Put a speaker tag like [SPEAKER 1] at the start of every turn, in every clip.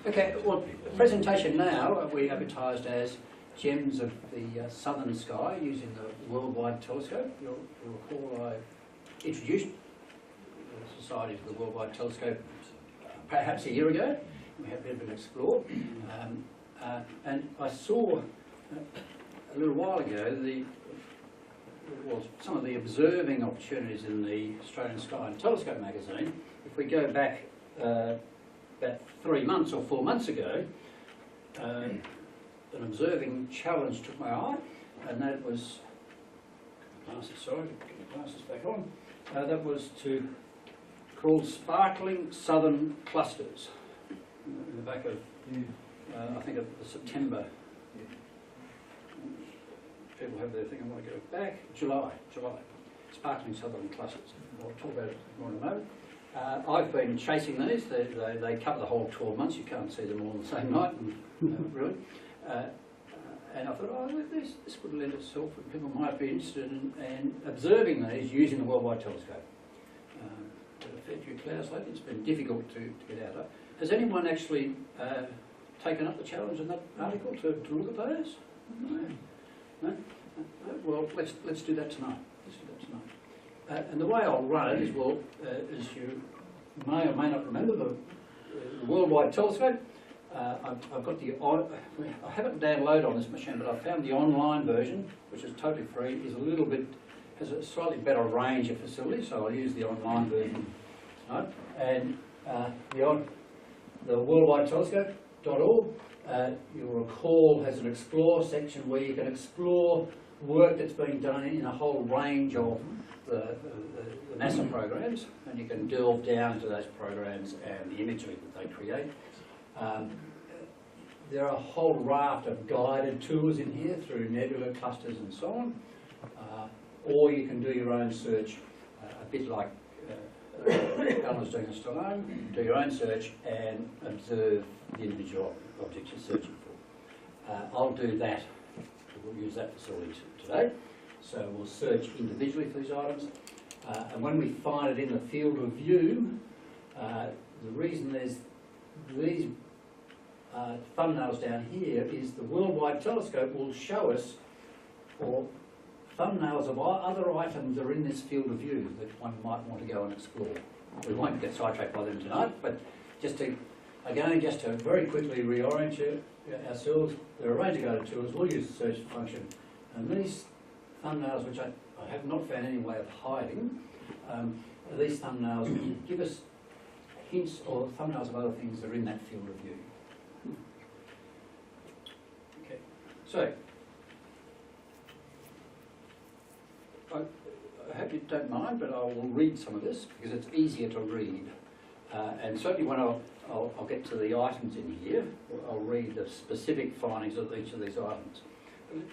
[SPEAKER 1] Okay, well, the presentation now we advertised as Gems of the Southern Sky using the Worldwide Telescope. You'll recall I introduced the Society to the Worldwide Telescope perhaps a year ago. We had a bit of an explore. And I saw a little while ago some of the observing opportunities in the Australian Sky and Telescope magazine. If we go back about 3 months or 4 months ago, an observing challenge took my eye, and that was, sorry, get the glasses back on, that was called Sparkling Southern Clusters, in the back of, I think of September. People have their thing, I want to go back, July, Sparkling Southern Clusters. I'll talk about it more in a moment. I've been chasing these. They cover the whole 12 months. You can't see them all on the same night, really. And I thought, oh, this would lend itself, and people might be interested in observing these using the Worldwide Telescope. But a fair few clouds lately. It's been difficult to get out of. Has anyone actually taken up the challenge in that article to look at those? No? Well, let's do that tonight. And the way I'll run it is, well, as you may or may not remember, the Worldwide Telescope. I've got I haven't downloaded on this machine, but I found the online version, which is totally free, has a slightly better range of facilities, so I'll use the online version tonight. And the Worldwide Telescope.org, you'll recall, has an Explore section where you can explore work that's been done in a whole range of the NASA programs, and you can delve down into those programs and the imagery that they create. There are a whole raft of guided tours in here through nebula clusters and so on, or you can do your own search, a bit like Alan's doing a Stallone, do your own search and observe the individual objects you're searching for. I'll do that. We'll use that facility today. So we'll search individually for these items, and when we find it in the field of view, the reason there's these thumbnails down here is the Worldwide Telescope will show us, or thumbnails of other items that are in this field of view that one might want to go and explore. We won't get sidetracked by them tonight, but just to very quickly reorient ourselves, there are a range of guided tours. We'll use the search function, and these thumbnails, which I have not found any way of hiding, these thumbnails give us hints or thumbnails of other things that are in that field of view. Okay, so I hope you don't mind, but I will read some of this because it's easier to read. And certainly when I'll get to the items in here, I'll read the specific findings of each of these items.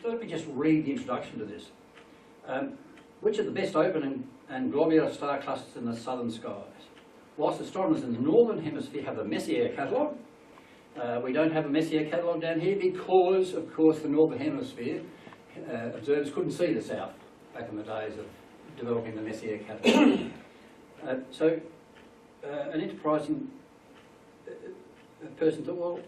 [SPEAKER 1] Let me just read the introduction to this. Which are the best open and globular star clusters in the southern skies? Whilst astronomers in the northern hemisphere have a Messier catalogue, we don't have a Messier catalogue down here because, of course, the northern hemisphere observers couldn't see the south back in the days of developing the Messier catalogue. So an enterprising person thought, well,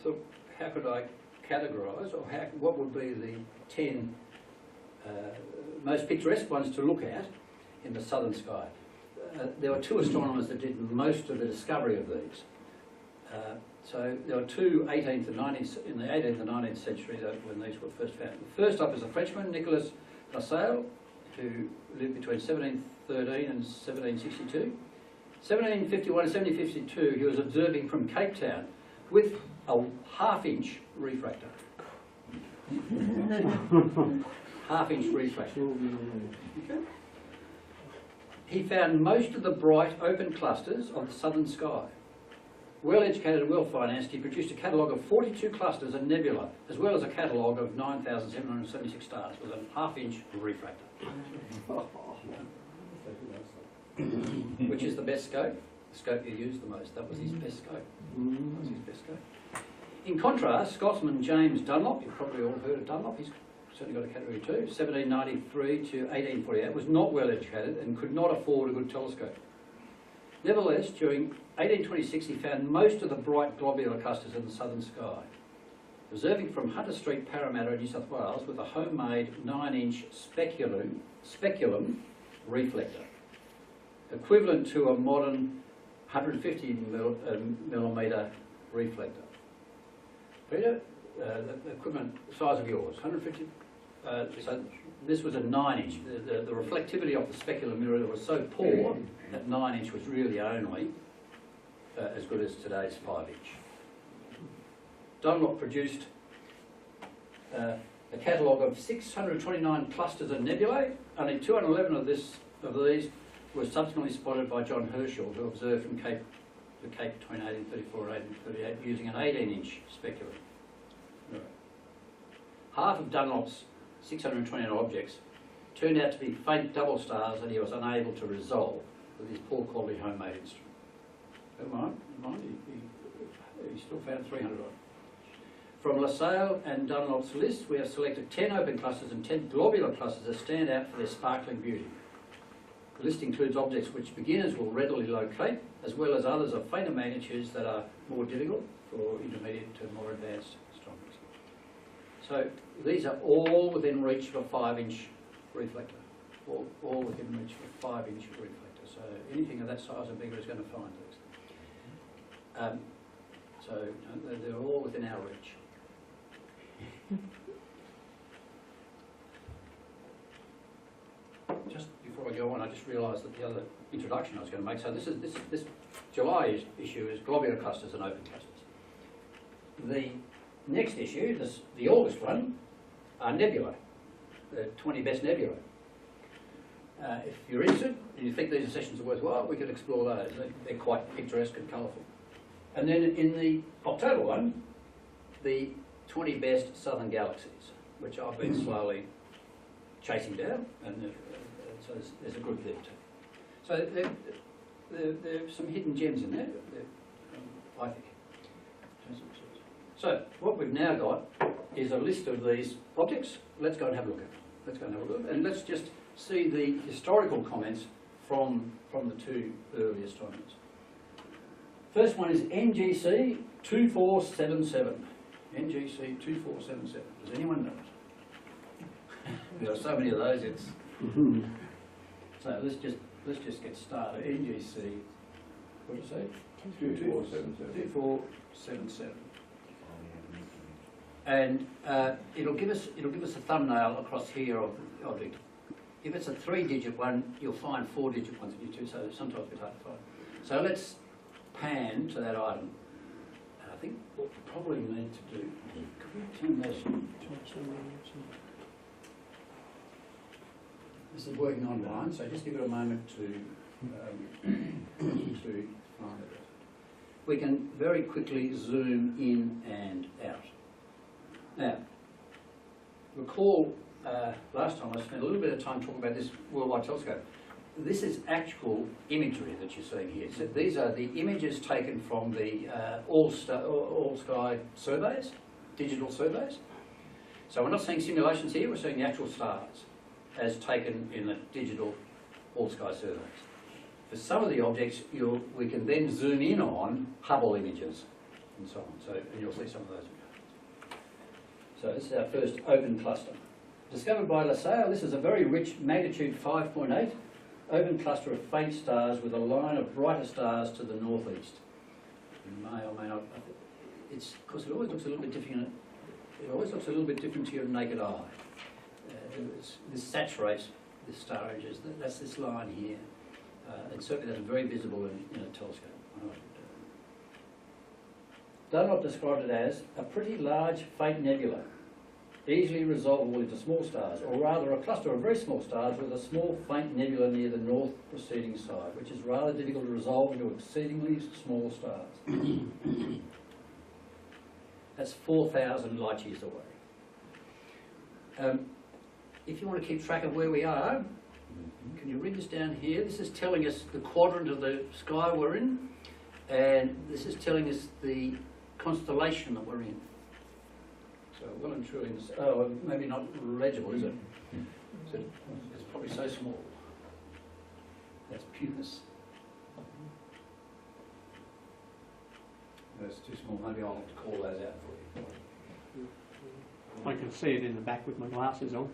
[SPEAKER 1] so how could I categorise, or what would be the 10 most picturesque ones to look at in the southern sky? There were 2 astronomers that did most of the discovery of these. So there were 2 in the 18th and 19th century when these were first found. The first up is a Frenchman, Nicolas Lasalle, who lived between 1713 and 1762. 1751 and 1752, he was observing from Cape Town with a half-inch refractor. Half-inch refractor. Okay. He found most of the bright open clusters of the southern sky. Well-educated and well-financed, he produced a catalogue of 42 clusters and nebula, as well as a catalogue of 9,776 stars with a half-inch refractor. Which is the best scope? The scope you use the most. That was his best scope. That was his best scope. In contrast, Scotsman James Dunlop, you've probably all heard of Dunlop, he's certainly got a category 2, 1793 to 1848, was not well educated and could not afford a good telescope. Nevertheless, during 1826 he found most of the bright globular clusters in the southern sky. Observing from Hunter Street, Parramatta, New South Wales, with a homemade 9-inch speculum reflector, equivalent to a modern 150 millimetre reflector. Peter, the equipment size of yours, 150. So this was a 9-inch. The reflectivity of the specular mirror was so poor that 9-inch was really only as good as today's 5-inch. Dunlop produced a catalogue of 629 clusters of nebulae. Only 211 of these were subsequently spotted by John Herschel, who observed from the Cape between 1834 and 1838 using an 18-inch speculum. Half of Dunlop's 629 objects turned out to be faint double stars that he was unable to resolve with his poor quality homemade instrument. Never mind, he still found 300 odd. From LaSalle and Dunlop's list, we have selected 10 open clusters and 10 globular clusters that stand out for their sparkling beauty. The list includes objects which beginners will readily locate, as well as others of fainter magnitudes that are more difficult for intermediate to more advanced astronomers. So these are all within reach of a 5-inch reflector. All within reach of a 5-inch reflector. So anything of that size or bigger is going to find these. So they're all within our reach. Just before I go on, I just realised that the other introduction I was going to make. So this July issue is globular clusters and open clusters. The next issue, the August one, are nebulae, the 20 best nebulae. If you're interested and you think these sessions are worthwhile, we could explore those. They're quite picturesque and colourful. And then in the October one, the 20 best southern galaxies, which I've been slowly chasing down, and so there's a good lift. So there's some hidden gems in there, I think. So what we've now got is a list of these objects. Let's go and have a look at them. And let's just see the historical comments from the two early astronomers. First one is NGC 2477. NGC 2477. Does anyone know it? There are so many of those. It's so let's just get started. NGC. What did you say? 2477. And it'll give us a thumbnail across here of the object. If it's a 3-digit one, you'll find 4-digit ones in you too. So sometimes it's a bit hard to find. So let's pan to that item. And I think what we probably need to do, could we turn those? This is working online, so just give it a moment to find it. We can very quickly zoom in and out. Now, recall last time I spent a little bit of time talking about this worldwide telescope. This is actual imagery that you're seeing here. So these are the images taken from the all-sky surveys, digital surveys. So we're not seeing simulations here, we're seeing the actual stars as taken in the digital all-sky surveys. For some of the objects, we can then zoom in on Hubble images and so on. So and you'll see some of those. So this is our first open cluster. Discovered by LaSalle, this is a very rich magnitude 5.8 open cluster of faint stars with a line of brighter stars to the northeast. You may or may not. Of course, it always looks a little bit different. It always looks a little bit different to your naked eye. This saturates the star images. That's this line here, and certainly that's very visible in a telescope. Dunlop described it as a pretty large faint nebula, easily resolvable into small stars, or rather a cluster of very small stars with a small faint nebula near the north preceding side, which is rather difficult to resolve into exceedingly small stars. That's 4,000 light years away. If you want to keep track of where we are, can you read this down here? This is telling us the quadrant of the sky we're in, and this is telling us the constellation that we're in. So well and truly, maybe not legible, is it? So it's probably so small. That's Puppis. It's too small. Maybe I'll have to call those out for you.
[SPEAKER 2] I can see it in the back with my glasses on.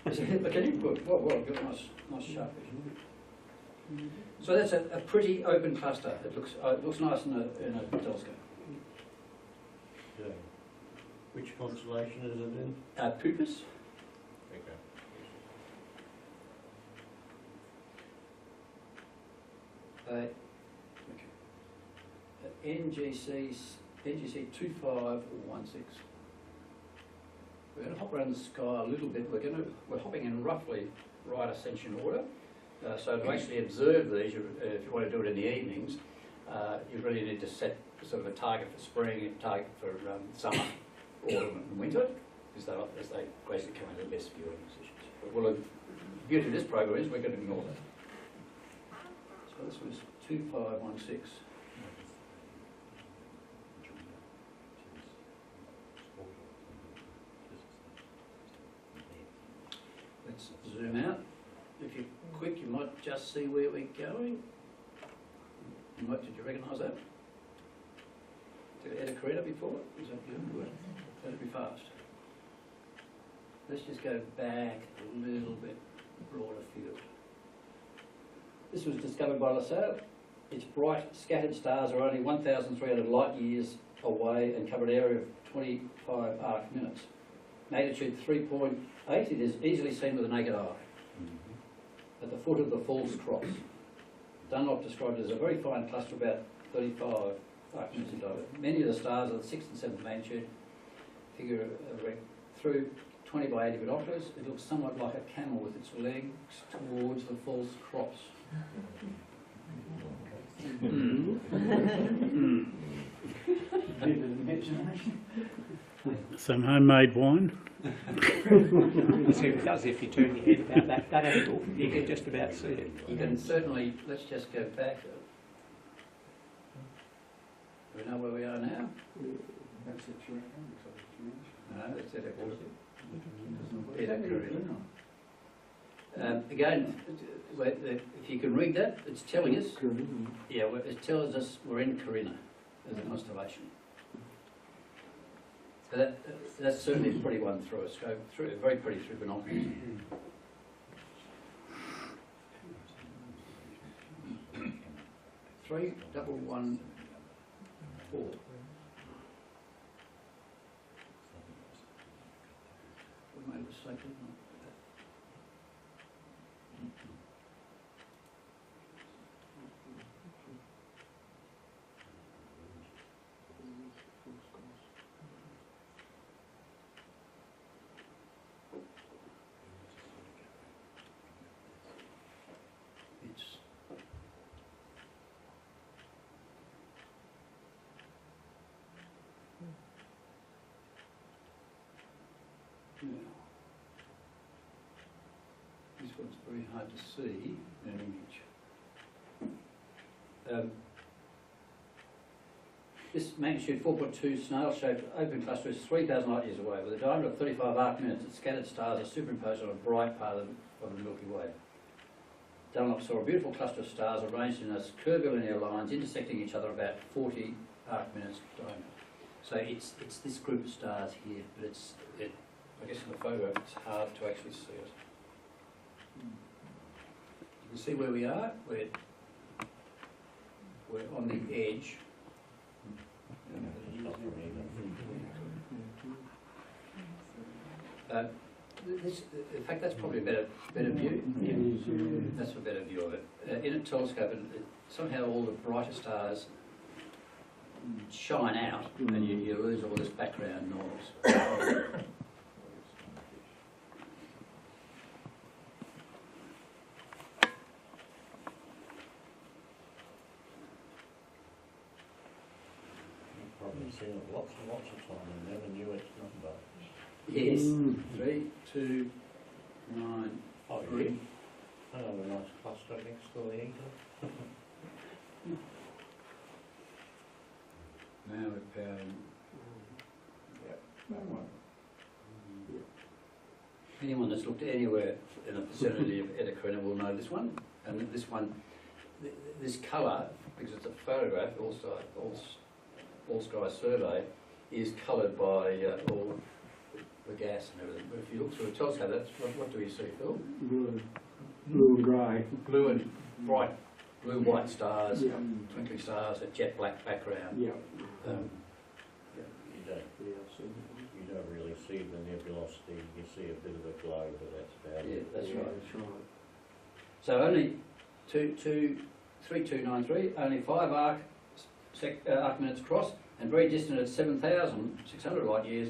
[SPEAKER 1] Can you put? Well, good, nice sharp vision. So that's a pretty open cluster. It looks nice in a telescope.
[SPEAKER 3] Yeah. Which constellation is it in?
[SPEAKER 1] Puppis.
[SPEAKER 3] Okay.
[SPEAKER 1] NGC 2516. We're going to hop around the sky a little bit. We're hopping in roughly right ascension order. So to actually observe these, if you want to do it in the evenings, you really need to set sort of a target for spring, a target for summer, autumn and winter, as they basically come into the best viewing positions. But the beauty of this program is we're going to ignore that. So this was 2516. Let's zoom out. If you're quick, you might just see where we're going. Did you recognise that? Did Eta Carina before? Is that good? That'd be fast. Let's just go back a little bit broader field. This was discovered by LaSalle. Its bright, scattered stars are only 1,300 light years away and cover an area of 25 arc minutes. Magnitude 3.8, it is easily seen with the naked eye. At the foot of the Falls Cross. Dunlop described it as a very fine cluster, about 35 arc minutes in diameter. Many of the stars are the 6th and 7th magnitude. Figure through 20 by 80 binoculars, it looks somewhat like a camel with its legs towards the Falls Cross.
[SPEAKER 4] Some homemade wine.
[SPEAKER 2] See, it does if you turn your head about that angle, you can just about see it.
[SPEAKER 1] You can certainly, let's just go back. Do we know where we are now?
[SPEAKER 5] That's it, sure.
[SPEAKER 1] No, that's Eta Carina. Again, if you can read that, it's telling us, yeah, it tells us we're in Carina as a constellation. So that's certainly a pretty one through a scope, very pretty through binoculars. 3114. We made a mistake, didn't we? Now, this one's very hard to see in an image. This magnitude 4.2 snail-shaped open cluster is 3,000 light years away. With a diameter of 35 arc minutes, its scattered stars are superimposed on a bright part of the Milky Way. Dunlop saw a beautiful cluster of stars arranged in as curvilinear lines intersecting each other about 40 arc minutes diameter. So it's this group of stars here, but I guess in the photograph it's hard to actually see it. You can see where we are. We're on the edge. In fact, that's probably a better view. Yeah. That's a better view of it. In a telescope, somehow all the brighter stars shine out, and you lose all this background noise.
[SPEAKER 3] Probably seen it lots and lots of time and never knew its number.
[SPEAKER 1] Yes. 3, 2, 9,
[SPEAKER 3] Oh,
[SPEAKER 1] 3.
[SPEAKER 3] yeah. Another nice cluster next to the eagle.
[SPEAKER 1] Now we're powering. Anyone that's looked anywhere in the vicinity of Eta Carina will know this one. And this one, this colour, because it's a photograph, also All Sky survey is coloured by all the gas and everything. But if you look through a telescope, that's what do you see, Phil?
[SPEAKER 5] Blue and grey.
[SPEAKER 1] Blue and bright blue-white stars,
[SPEAKER 5] Yeah.
[SPEAKER 1] twinkling stars, a jet black background.
[SPEAKER 5] Yeah.
[SPEAKER 1] Um,
[SPEAKER 3] You don't,
[SPEAKER 5] Yeah, I've seen that one.
[SPEAKER 3] you don't really see the nebulosity, you see a bit of a glow, but that's about
[SPEAKER 1] Yeah,
[SPEAKER 3] it.
[SPEAKER 1] that's
[SPEAKER 5] Yeah,
[SPEAKER 1] right.
[SPEAKER 5] that's right.
[SPEAKER 1] So only 3293, only 5 arc minutes across, and very distant at 7,600 light years.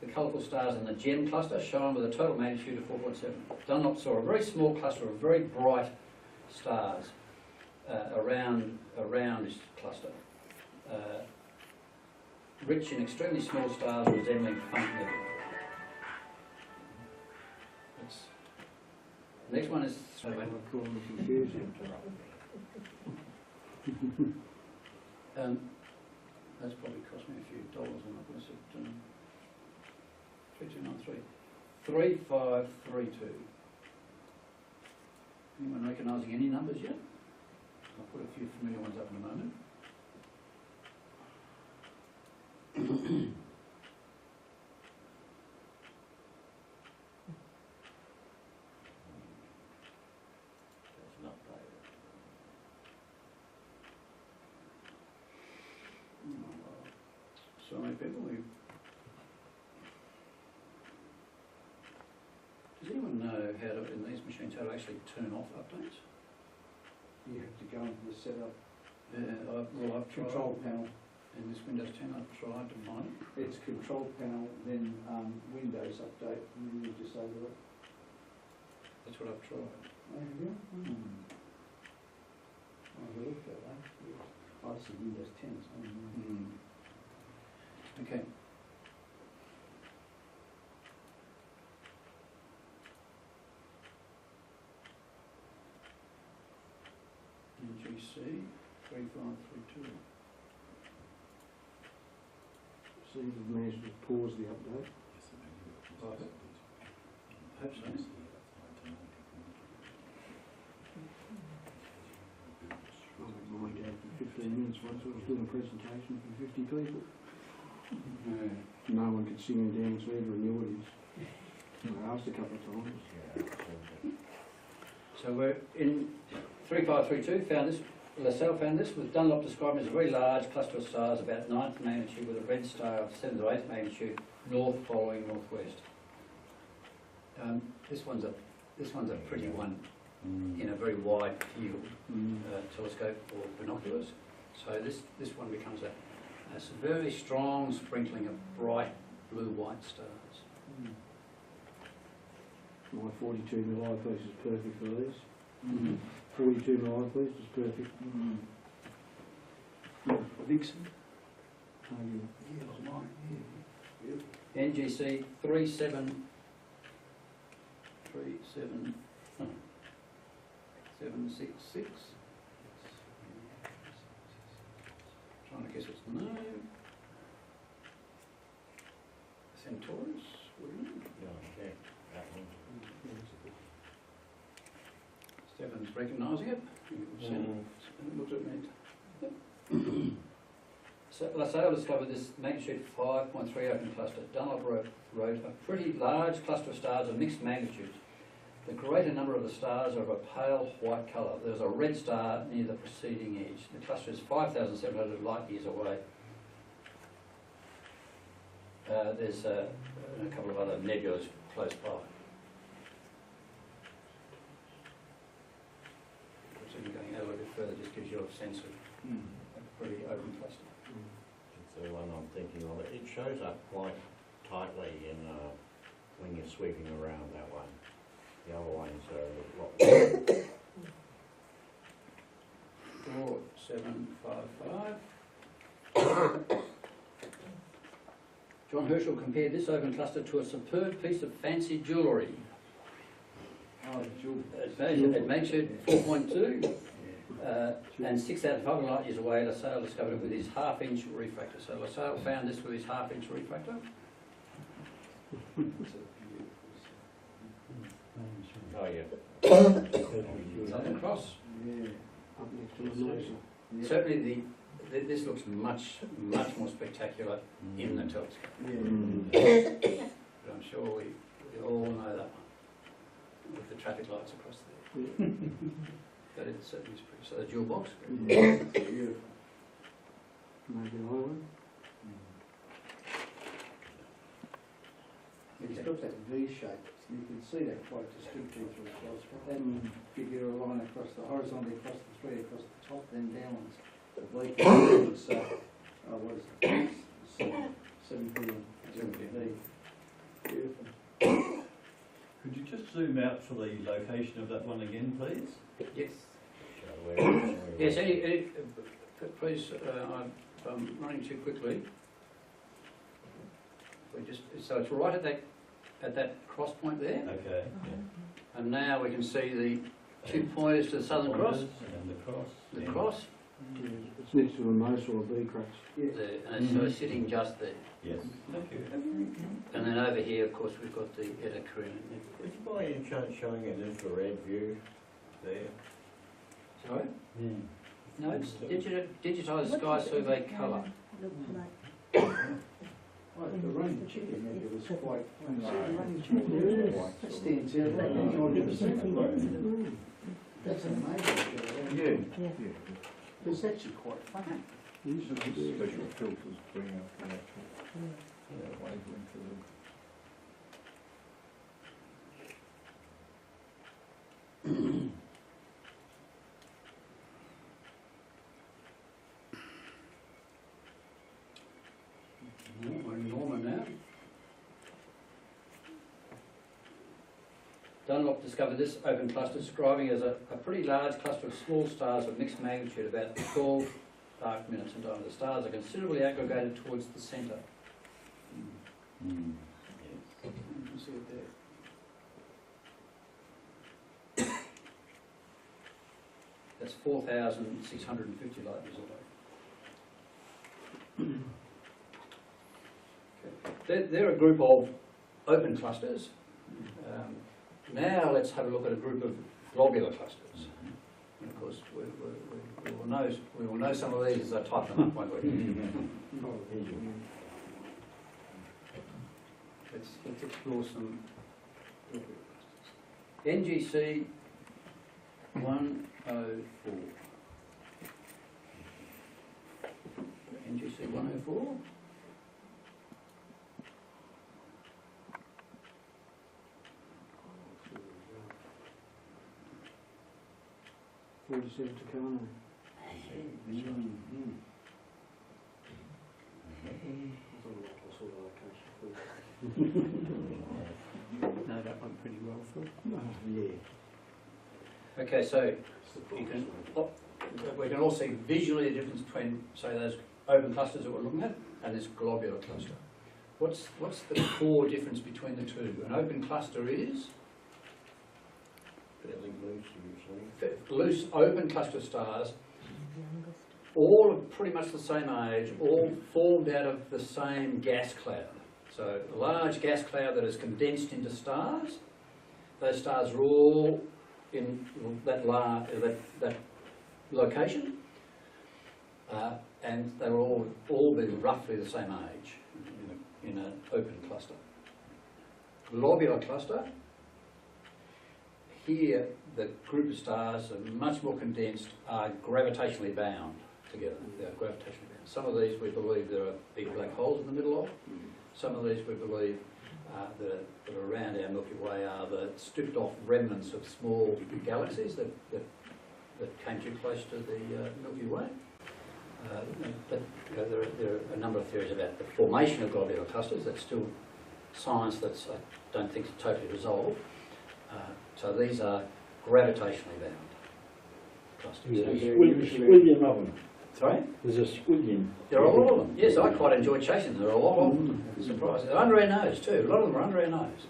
[SPEAKER 1] The colourful stars in the GEM cluster shine with a total magnitude of 4.7. Dunlop saw a very small cluster of very bright stars around this cluster, rich in extremely small stars resembling faint nebulae. The next one is
[SPEAKER 5] I call them confusing.
[SPEAKER 1] that's probably cost me a few dollars, and I was at 3293. 3532. Anyone recognising any numbers yet? I'll put a few familiar ones up in a moment.
[SPEAKER 3] That's not updated.
[SPEAKER 1] So many people. Does anyone know how to, in these machines, how to actually turn off updates?
[SPEAKER 5] You have to go into the setup
[SPEAKER 1] I've tried.
[SPEAKER 5] control panel.
[SPEAKER 1] In this Windows 10, I've tried to find it.
[SPEAKER 5] It's control panel, then Windows update, and then you disable it.
[SPEAKER 1] That's what I've tried.
[SPEAKER 5] Oh, yeah? I've looked at that. I see Windows 10, so I don't know.
[SPEAKER 1] Okay. NGC 3532.
[SPEAKER 5] See if you've managed to pause the update.
[SPEAKER 1] I hope so.
[SPEAKER 5] I had mine down for 15 minutes once. I was doing a presentation for 50 people. No one could sing and dance either annuities. I asked a couple of times.
[SPEAKER 3] Yeah, so
[SPEAKER 1] So we're in 3532, found this, LaSalle found this, with Dunlop described as a very large cluster of stars, about 9th magnitude, with a red star of 7th or 8th magnitude, north following northwest. This one's a pretty one in a very wide field telescope or binoculars. So this one becomes a very strong sprinkling of bright blue-white stars.
[SPEAKER 5] My 42 mil eyepiece is perfect for these. 42 mil eyepiece is perfect. Vixen.
[SPEAKER 1] NGC 766. Trying to guess its name. Centaurus, wouldn't it?
[SPEAKER 3] yeah, that one.
[SPEAKER 1] Stefan's recognising it. It looks at me. So LaSalle discovered this magnitude 5.3 open cluster. Dunlop wrote a pretty large cluster of stars of mixed magnitudes. The greater number of the stars are of a pale white colour. There's a red star near the preceding edge. The cluster is 5,700 light years away. There's a couple of other nebulas close by. So going out a little bit further just gives you a sense of a pretty open cluster.
[SPEAKER 3] It's the one I'm thinking of. It shows up quite tightly in when you're sweeping around that one. The other ones are a lot more.
[SPEAKER 1] 4755. John Herschel compared this open cluster to a superb piece of fancy jewellery. At magnitude 4.2 and 6,500 light years away, LaSalle discovered it with his half-inch refractor. So LaSalle found this with his half-inch refractor.
[SPEAKER 3] Oh, yeah.
[SPEAKER 1] Southern Cross.
[SPEAKER 5] Yeah, up next to the Mesa.
[SPEAKER 1] Certainly this looks much more spectacular in the telescope.
[SPEAKER 5] Yeah.
[SPEAKER 1] But I'm sure we all know that one, with the traffic lights across there. But it certainly is pretty. So the dual box.
[SPEAKER 5] Beautiful. Maybe an island.
[SPEAKER 4] It's got that V shape, you can see that quite distinctly through the telescope. And if you a line across the horizontally across the three across the top, then downwards. Oblique, so what is it? 7 billion.
[SPEAKER 5] Beautiful.
[SPEAKER 6] Could you just zoom out for the location of that one again, please?
[SPEAKER 1] Yes.
[SPEAKER 3] So where-
[SPEAKER 1] Yes, please, I'm running too quickly. So it's right at that cross point there,
[SPEAKER 6] Okay.
[SPEAKER 1] and now we can see the 2 pointers to the Southern Cross,
[SPEAKER 6] And the cross.
[SPEAKER 1] the
[SPEAKER 6] yeah.
[SPEAKER 1] cross,
[SPEAKER 5] It's next to a mouse or a B cracks.
[SPEAKER 1] and so it's sitting just there.
[SPEAKER 6] Yes, thank you.
[SPEAKER 1] And then over here, of course, we've got the Eta Carina.
[SPEAKER 3] Would you by any chance showing an infrared view there?
[SPEAKER 1] Sorry? No, it's digitised sky survey colour.
[SPEAKER 4] Oh, the rain chicken maybe was quite,
[SPEAKER 5] Yes.
[SPEAKER 4] stands out like any other. That's an amazing show. It's actually quite fun.
[SPEAKER 7] Special filters bring out the actual wavelength of them.
[SPEAKER 1] We're in Norman now. Dunlop discovered this open cluster, describing as a pretty large cluster of small stars of mixed magnitude, about 12 arc minutes in diameter. The stars are considerably aggregated towards the centre. You can see it there. That's 4,650 light years away. Okay. They're a group of open clusters. Now let's have a look at a group of globular clusters. And of course, we will know some of these as I type them up, won't we? Let's explore some NGC 104. NGC 104.
[SPEAKER 5] Forty-seven Tucano.
[SPEAKER 2] Know that one pretty well, Phil.
[SPEAKER 1] Okay, so we can all see visually the difference between, say, those open clusters that we're looking at and this globular cluster. What's the core difference between the two? An open cluster is
[SPEAKER 3] Fairly loose usually.
[SPEAKER 1] loose open cluster of stars, all of pretty much the same age, all formed out of the same gas cloud. So a large gas cloud that is condensed into stars. Those stars are all in that location, and they will all be roughly the same age in an open cluster. Globular cluster. Here, the group of stars are much more condensed, are gravitationally bound together. They are gravitationally bound. Some of these we believe there are big black holes in the middle of. Some of these we believe that are around our Milky Way are the stripped off remnants of small galaxies that came too close to the Milky Way. But there are a number of theories about the formation of globular clusters. That's still science that's, I don't think, is totally resolved. So these are gravitationally bound clusters.
[SPEAKER 7] Squillion of them.
[SPEAKER 1] Sorry?
[SPEAKER 7] There's a squillion.
[SPEAKER 1] There are a lot of them. Yes, I quite enjoy chasing them. There are a lot of them. Surprising. They're under our nose too. A lot of them are under our nose.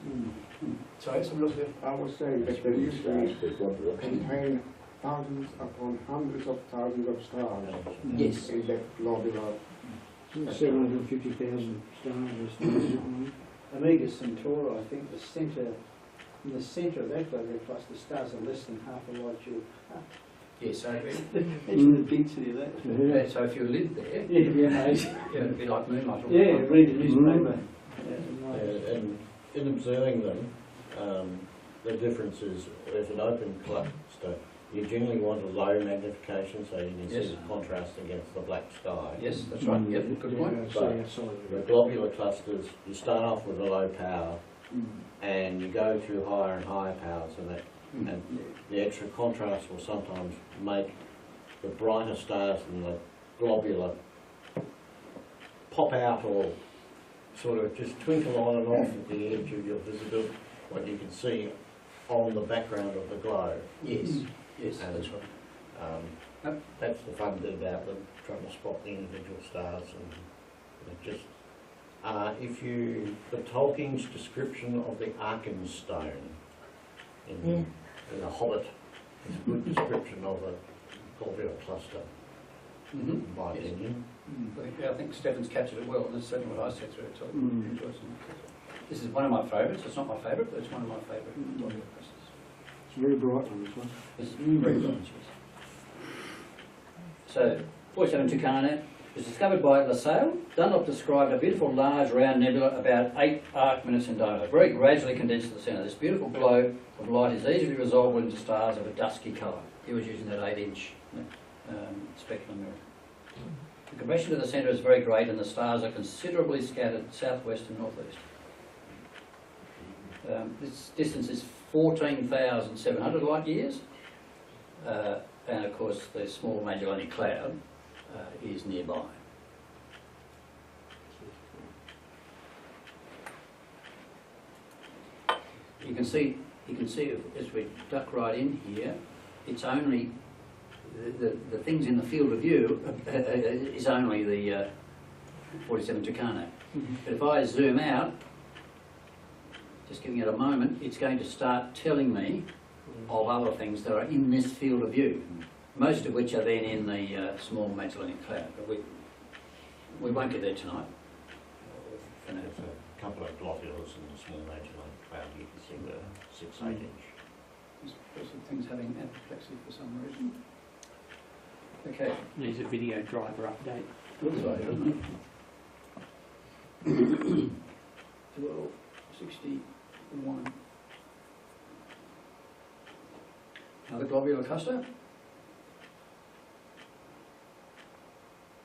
[SPEAKER 1] Sorry, someone else here?
[SPEAKER 8] I was saying that the universe contains thousands upon hundreds of thousands of stars
[SPEAKER 1] Yes.
[SPEAKER 8] in that globular.
[SPEAKER 5] 750,000 stars.
[SPEAKER 4] Omega Centauri, I think in the centre of that globular cluster, stars are less than half a light year apart.
[SPEAKER 1] Yes, so,
[SPEAKER 4] Imagine the density of that.
[SPEAKER 1] yeah, so if you lived there,
[SPEAKER 4] Yeah, it'd be amazing.
[SPEAKER 1] yeah, it'd be like Moonlight.
[SPEAKER 4] Yeah, read the newspaper.
[SPEAKER 3] And in observing them, the difference is with an open cluster, you generally want a low magnification so you can
[SPEAKER 1] Yes.
[SPEAKER 3] see the contrast against the black sky.
[SPEAKER 1] Yes, that's right, yep, good point.
[SPEAKER 5] Yeah, see outside of
[SPEAKER 3] The
[SPEAKER 5] it.
[SPEAKER 3] globular clusters, you start off with a low power
[SPEAKER 4] Mm.
[SPEAKER 3] and you go through higher and higher powers, and the extra contrast will sometimes make the brighter stars in the globular pop out or sort of just twinkle on and off at the edge of your visibility, what you can see on the background of the globe.
[SPEAKER 1] Yes, yes, that's right.
[SPEAKER 3] That's the fun bit about them, trying to spot the individual stars, and it just, the Tolkien's description of the Arkenstone in The Hobbit is a good description of a globular cluster,
[SPEAKER 1] Mm-hmm.
[SPEAKER 3] in my
[SPEAKER 1] Yes.
[SPEAKER 3] opinion.
[SPEAKER 1] I think Stefan's captured it well, and that's certainly what I said through it too.
[SPEAKER 4] Mm.
[SPEAKER 1] This is one of my favourites, it's not my favourite, but it's one of my favourite globular clusters.
[SPEAKER 5] It's very bright on this one.
[SPEAKER 1] This is very bright, yes. So, 47 Tucana was discovered by LaSalle. Dunlop described a beautiful large round nebula about 8 arc minutes in diameter, very gradually condensed at the centre. This beautiful globe of light is easily resolved into stars of a dusky colour. He was using that 8-inch speculum mirror. The compression to the centre is very great and the stars are considerably scattered southwest and northeast. This distance is 14,700 light years, and of course the small Magellanic Cloud is nearby. You can see as we duck right in here, it's only the things in the field of view is only the 47 Tucana. But if I zoom out, just giving it a moment, it's going to start telling me of other things that are in this field of view, most of which are then in the small Magellanic Cloud. But we won't get there tonight. For now.
[SPEAKER 3] There's a couple of globules in the small Magellanic Cloud, you can see the 6-8 inch.
[SPEAKER 1] There's some things having apoplexy for some reason. Okay.
[SPEAKER 2] There's a video driver update.
[SPEAKER 1] Looks like it, doesn't it? 1261. Another globular cluster.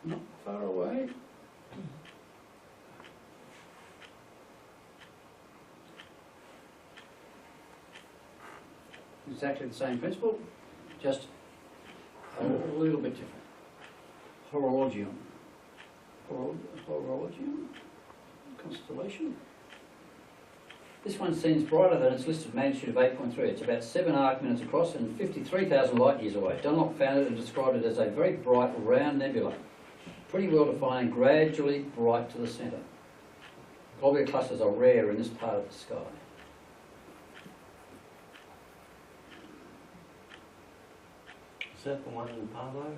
[SPEAKER 1] Not far away. Exactly the same principle, just a little bit different. Horologium. Horologium? Constellation? This one seems brighter than its listed magnitude of 8.3. It's about 7 arc minutes across and 53,000 light years away. Dunlop found it and described it as a very bright round nebula, pretty well defined and gradually bright to the centre. Globular clusters are rare in this part of the sky.
[SPEAKER 3] Is that the one in Pavo?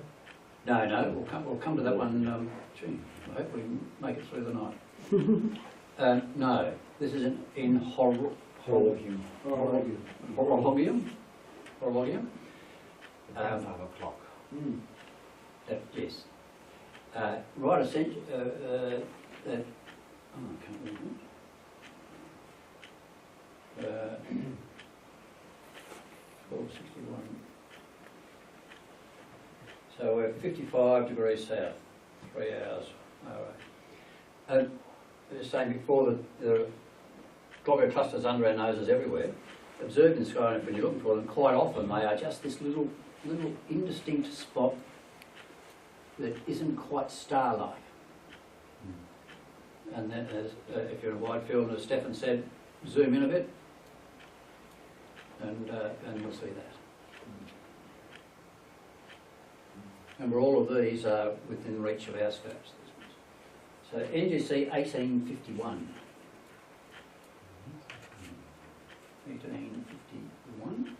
[SPEAKER 1] No, we'll come to that one. Gee, I hope we make it through the night. No, this is in Horologium. Horologium.
[SPEAKER 3] About 5 o'clock.
[SPEAKER 1] Yes. Right, essentially. I can't read it. 1261. So we're 55 degrees south, 3 hours. All right. I was saying before that there are globular clusters under our noses everywhere. Observed in the sky, and when you're looking for them, quite often they are just this little indistinct spot that isn't quite star-like. And then, if you're in a wide field, as Stefan said, zoom in a bit, and you'll see that. Remember, all of these are within reach of our scopes. So NGC 1851. 1851.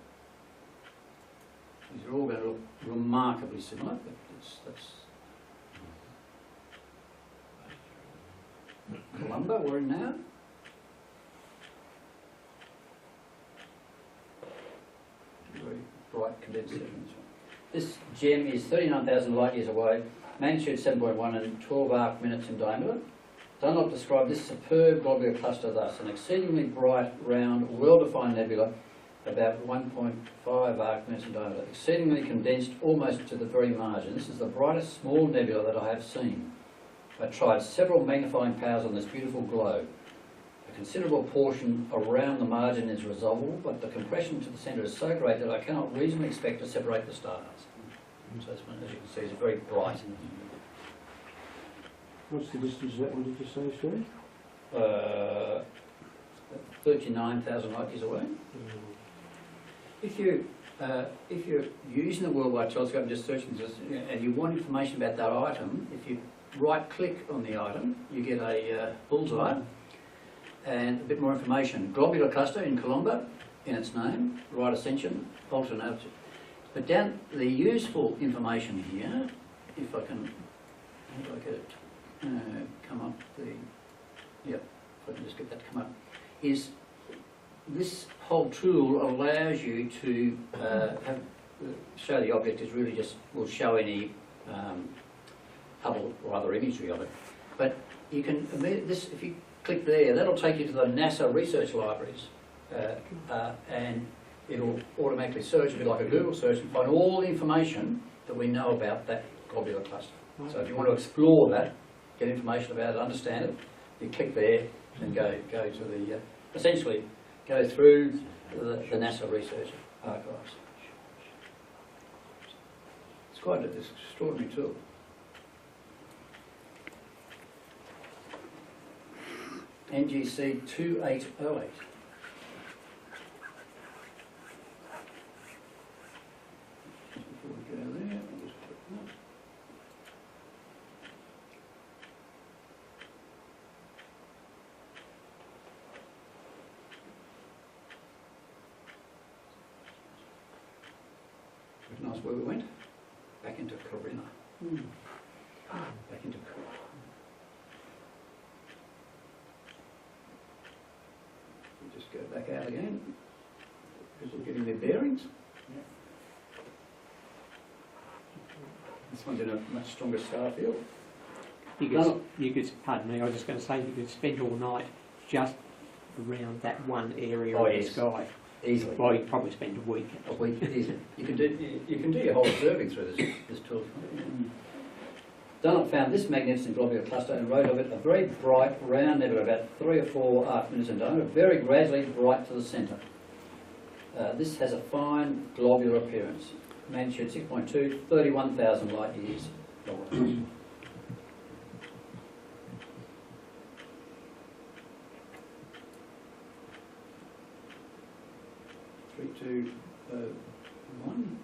[SPEAKER 1] These are all going to look remarkably similar, but that's Columba we're in now. Very bright condensed set in this one. This gem is 39,000 light years away, magnitude 7.1 and 12 arc minutes in diameter. Dunlop described this superb globular cluster thus: an exceedingly bright, round, well-defined nebula, about 1.5 arc minutes in diameter, exceedingly condensed almost to the very margin. This is the brightest small nebula that I have seen. I tried several magnifying powers on this beautiful globe. A considerable portion around the margin is resolvable, but the compression to the centre is so great that I cannot reasonably expect to separate the stars. So this one, as you can see, is very bright.
[SPEAKER 5] What's the distance of that one, did you say, Steve?
[SPEAKER 1] 39,000 light years away. If you're using the worldwide telescope and just searching this, and you want information about that item, if you right-click on the item, you get a bullseye and a bit more information. Globular cluster in Colombo, in its name, right ascension, alternate altitude. But down the useful information here, if I can, how do I get it come up? If I can just get that to come up, is this whole tool allows you to show the object is really just, will show any Hubble or other imagery of it. But you can, if you click there, that'll take you to the NASA research libraries, and it'll automatically search, a bit like a Google search, and find all the information that we know about that globular cluster. So if you want to explore that, get information about it, understand it, you click there and go to the, essentially go through the NASA research archives. It's quite an extraordinary tool. NGC 2808. Before we go there, I'll just put that. Nice where we went. Back into Carina. Back into Carina. Just go back out again, because we're getting their bearings. This one's in a much stronger star field.
[SPEAKER 2] You could, pardon me, I was just going to say you could spend all night just around that one area of the sky.
[SPEAKER 1] Easily.
[SPEAKER 2] Well, you'd probably spend a week.
[SPEAKER 1] A week, easily. You can do your whole observing through this tool. Dunlop found this magnificent globular cluster and wrote of it: a very bright, round nebula, about 3 or 4 arc minutes in diameter, very gradually bright to the centre. This has a fine globular appearance. Magnitude 6.2, 31,000 light years. 3, 2, 1.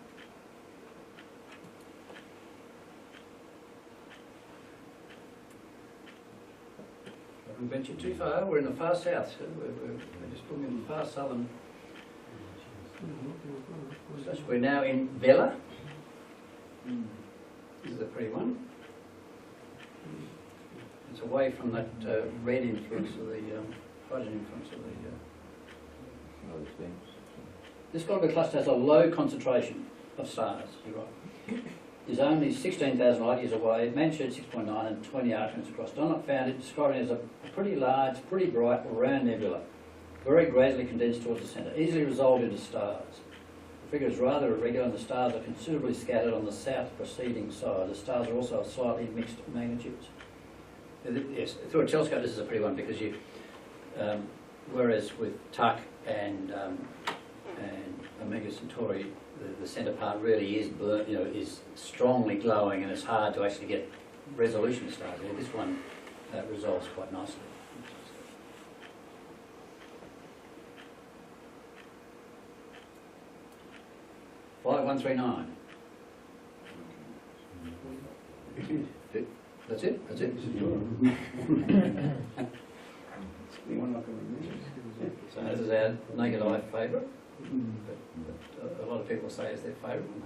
[SPEAKER 1] I haven't ventured too far. We're in the far south. So we're just looking in the far southern. So we're now in Vela. This is a pretty one. It's away from that red influence of the hydrogen influence of the other things. This globular cluster has a low concentration of stars. You're right. Is only 16,000 light years away, magnitude 6.9 and 20 arc minutes across. Dunlop found it, describing it as a pretty large, pretty bright, round nebula, very gradually condensed towards the centre, easily resolved into stars. The figure is rather irregular and the stars are considerably scattered on the south preceding side. The stars are also of slightly mixed magnitudes. Yes, through a telescope this is a pretty one because you, whereas with Tuck and Omega Centauri, the centre part really is burnt, is strongly glowing, and it's hard to actually get resolution of stars. This one resolves quite nicely. 5139. That's it? That's it? So this is our naked eye favourite. But a lot of people say it's their favourite one.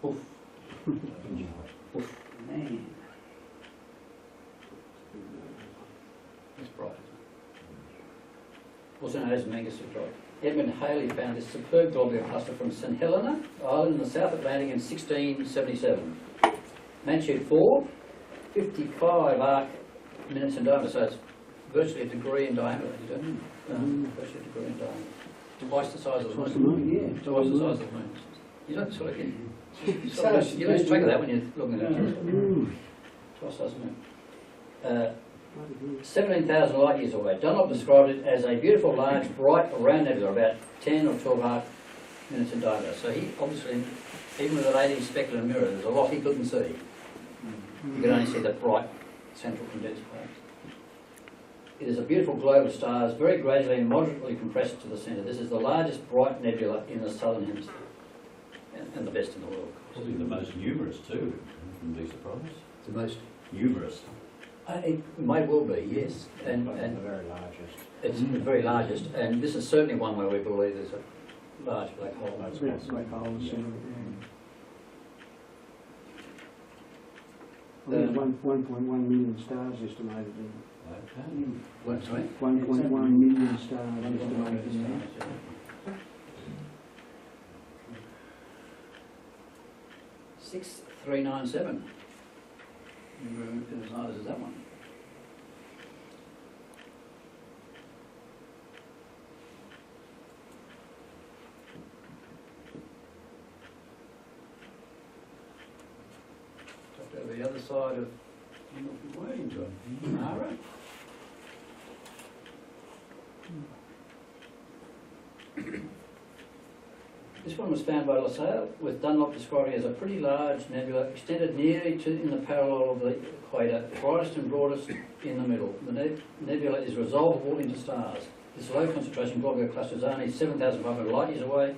[SPEAKER 1] Oof. Oof. Man. It's bright. Also known as Mega Centauri. Edmund Halley found this superb globular cluster from St Helena Island in the South Atlantic in 1677. Magnitude 4, 55 arc minutes in diameter, so it's virtually a degree in diameter. You don't, virtually a degree in diameter. Twice the size of the
[SPEAKER 5] Twice the
[SPEAKER 1] moon.
[SPEAKER 5] moon, yeah.
[SPEAKER 1] Twice the size of the moon. You don't sort of get, you lose track of that when you're looking at it.
[SPEAKER 5] Mm.
[SPEAKER 1] Twice the size of the moon. 17,000 light years away. Dunlop described it as a beautiful, large, bright, round nebula, about 10 or 12 arc minutes in diameter. So he obviously, even with an 80 specular mirror, there's a lot he couldn't see. You could only see that bright central condensed flame. It is a beautiful globe of stars, very gradually and moderately compressed to the centre. This is the largest bright nebula in the southern hemisphere, and the best in the world.
[SPEAKER 6] Probably the most numerous too, wouldn't be surprised.
[SPEAKER 1] The most,
[SPEAKER 6] Numerous.
[SPEAKER 1] it may well be, yes, and
[SPEAKER 3] The very largest.
[SPEAKER 1] it's the very largest, and this is certainly one where we believe there's a large black hole.
[SPEAKER 5] That's black hole in the centre, yeah. Well, there's 1.1 million stars estimated in
[SPEAKER 6] Okay.
[SPEAKER 1] What, sorry?
[SPEAKER 5] 1.1 million stars estimated in there.
[SPEAKER 1] 6397. As large as that one. Just over the other side of Milky Way into Mara. This one was found by LaSalle, with Dunlop describing it as a pretty large nebula extended nearly to in the parallel of the equator, brightest and broadest in the middle. The nebula is resolvable into stars. This low concentration globular cluster is only 7,500 light years away,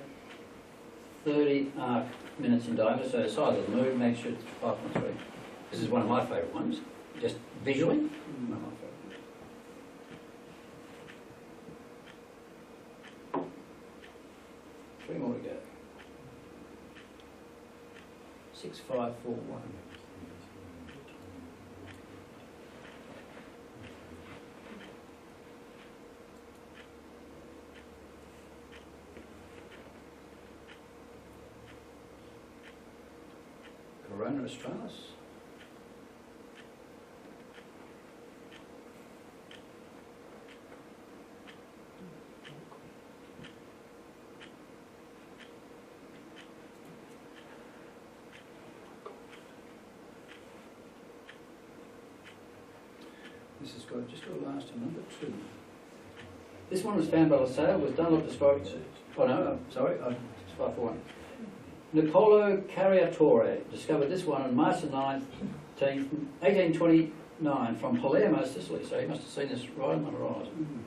[SPEAKER 1] 30 arc minutes in diameter, so the size of the moon, magnitude 5.3. This is one of my favourite ones, just visually, one of my favourite. 3 more to go. 6541. Corona Australis. This has got just got a last number 2. This one was found by LaSalle, was Dunlop described. Oh no, sorry, 541. Niccolo Cariatore discovered this one on March 9th, 1829 from Palermo, Sicily, so he must have seen this right on the horizon.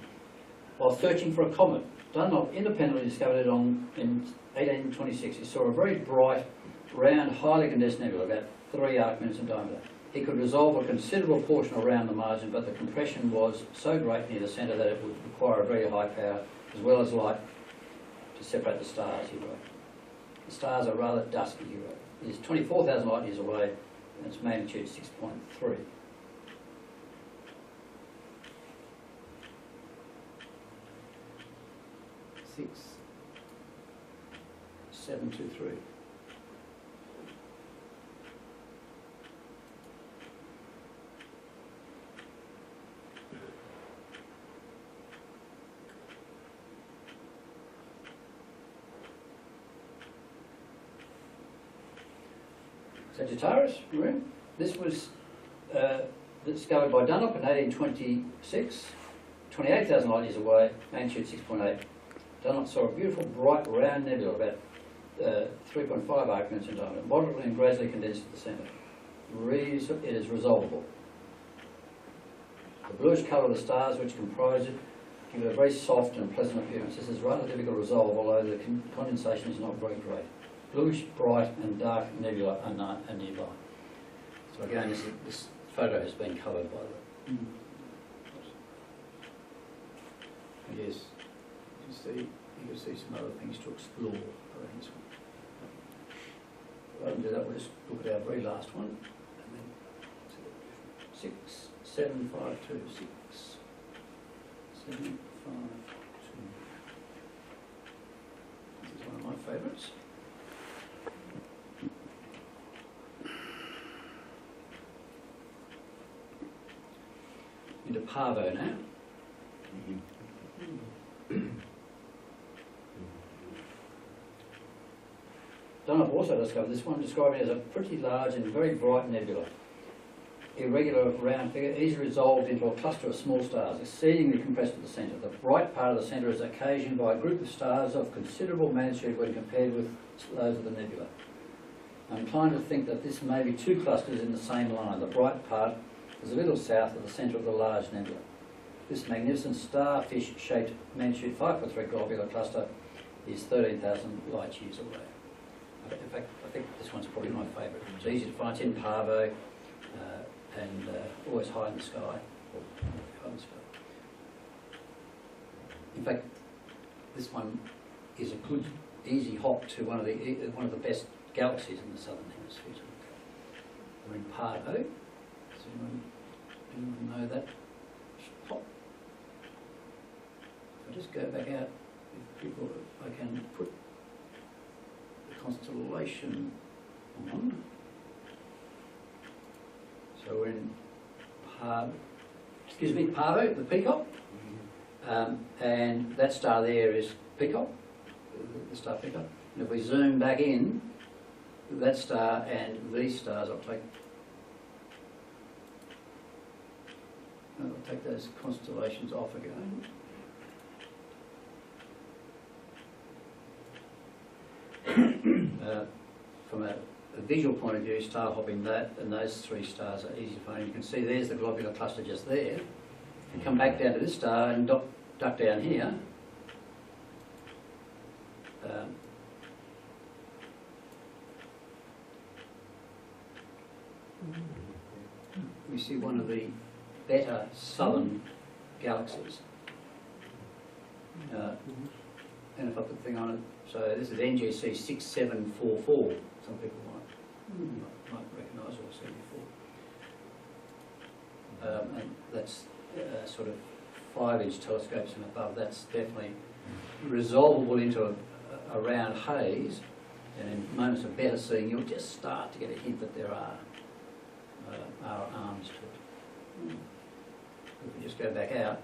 [SPEAKER 1] While searching for a comet, Dunlop independently discovered it in 1826. He saw a very bright, round, highly condensed nebula, about 3 arc minutes in diameter. He could resolve a considerable portion around the margin, but the compression was so great near the centre that it would require a very high power, as well as light, to separate the stars, he wrote. The stars are rather dusky, he wrote. It is 24,000 light years away, and its magnitude 6.3. Six, 723. Sagittarius, room. This was discovered by Dunlop in 1826, 28,000 light years away, magnitude 6.8. Dunlop saw a beautiful, bright, round nebula about 3.5 arc minutes in diameter, moderately and gradually condensed at the centre. It is resolvable. The bluish colour of the stars which comprise it give it a very soft and pleasant appearance. This is rather difficult to resolve, although the condensation is not very great. Bluish, bright and dark nebula are nearby. So again, this photo has been covered by the... Yes, you can see some other things to explore around this one. Rather than do that, we'll just look at our very last one. And then 6, 7, 5, 2, 6, 7, 5, 2. into Parvo now. Dunlop also discovered this one, describing it as a pretty large and very bright nebula. Irregular round figure, easily resolved into a cluster of small stars, exceedingly compressed at the centre. The bright part of the centre is occasioned by a group of stars of considerable magnitude when compared with those of the nebula. I'm inclined to think that this may be two clusters in the same line. The bright part is a little south of the centre of the large nebula. This magnificent starfish-shaped magnitude 5.3 globular cluster is 13,000 light years away. In fact, I think this one's probably my favourite. It's easy to find. It's in Parvo and always high in the sky. High in the sky. In fact, this one is a good, easy hop to one of the best galaxies in the southern hemisphere. We're in Parvo. Does anyone know that spot? If I just go back out, if people, I can put the constellation on. So we're in Parvo, the Peacock, and that star there is Peacock, the star Peacock. And if we zoom back in, that star and these stars, I'll take those constellations off again. From a visual point of view, star hopping, that and those three stars are easy to find. You can see there's the globular cluster just there. And come back down to this star and duck down here. We see one of the better southern galaxies. And if I put the thing on it, so this is NGC 6744. Some people might recognise or see before. And that's sort of 5-inch telescopes and above. That's definitely resolvable into a round haze. And in moments of better seeing, you'll just start to get a hint that there are arms to it. If we just go back out,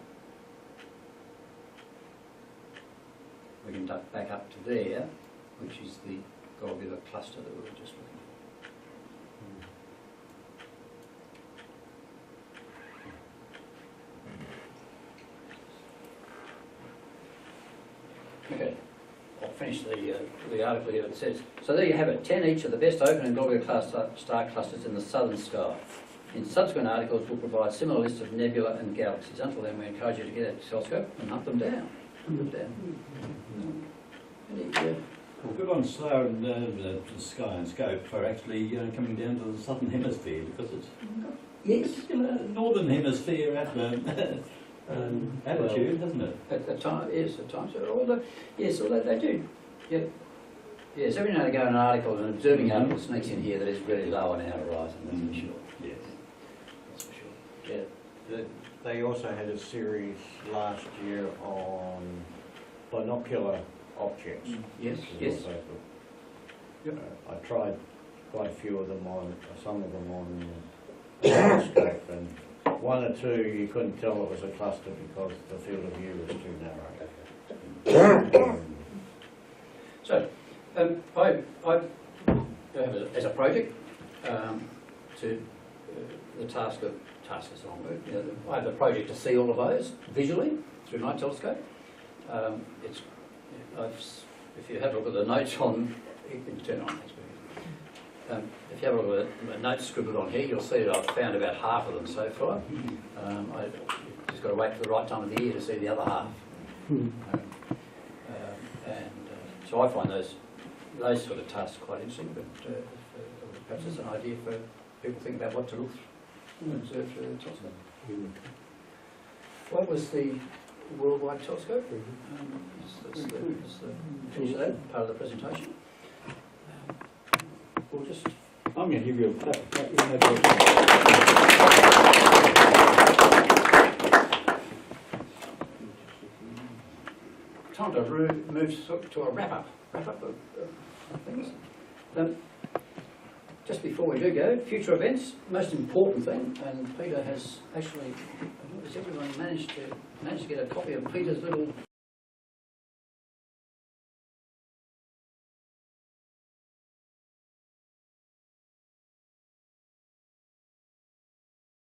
[SPEAKER 1] we can duck back up to there, which is the globular cluster that we were just looking at. Okay, I'll finish the article here. It says, so there you have it, 10 each of the best open and globular star clusters in the southern sky. In subsequent articles, we'll provide similar lists of nebula and galaxies. Until then, we encourage you to get out the telescope and hunt them down.
[SPEAKER 6] Well, good on Slough and the Sky and Scope for actually coming down to the southern hemisphere, because it's particular northern hemisphere attitude, hasn't it?
[SPEAKER 1] At times, yes, at times. Although they do. Yep. Yes, every now and again an article, an observing article sneaks in here that is really low on our horizon, that's for sure.
[SPEAKER 6] Yes.
[SPEAKER 1] That's for sure. Yeah.
[SPEAKER 3] They also had a series last year on binocular objects.
[SPEAKER 1] Yes,
[SPEAKER 3] which is
[SPEAKER 1] yes.
[SPEAKER 3] also good. I tried quite a few of them on, some of them on telescope, and one or two you couldn't tell it was a cluster because the field of view was too narrow.
[SPEAKER 1] So, I have as a project to the task is the wrong word. You know, I have the project to see all of those visually through my telescope. If you have a look at the notes on, you can turn on. If you have a look at the notes scribbled on here, you'll see that I've found about half of them so far. I've just got to wait for the right time of the year to see the other half. So I find those sort of tasks quite interesting, but perhaps it's an idea for people to think about what to look through and observe through the telescope. What was the worldwide telescope? That's the finish that part of the presentation. We'll just.
[SPEAKER 5] I'm going to give you a clap.
[SPEAKER 1] Time to move to a wrap up of things. just before we do go, future events, most important thing, and Peter has actually, has everyone managed to get a copy of Peter's little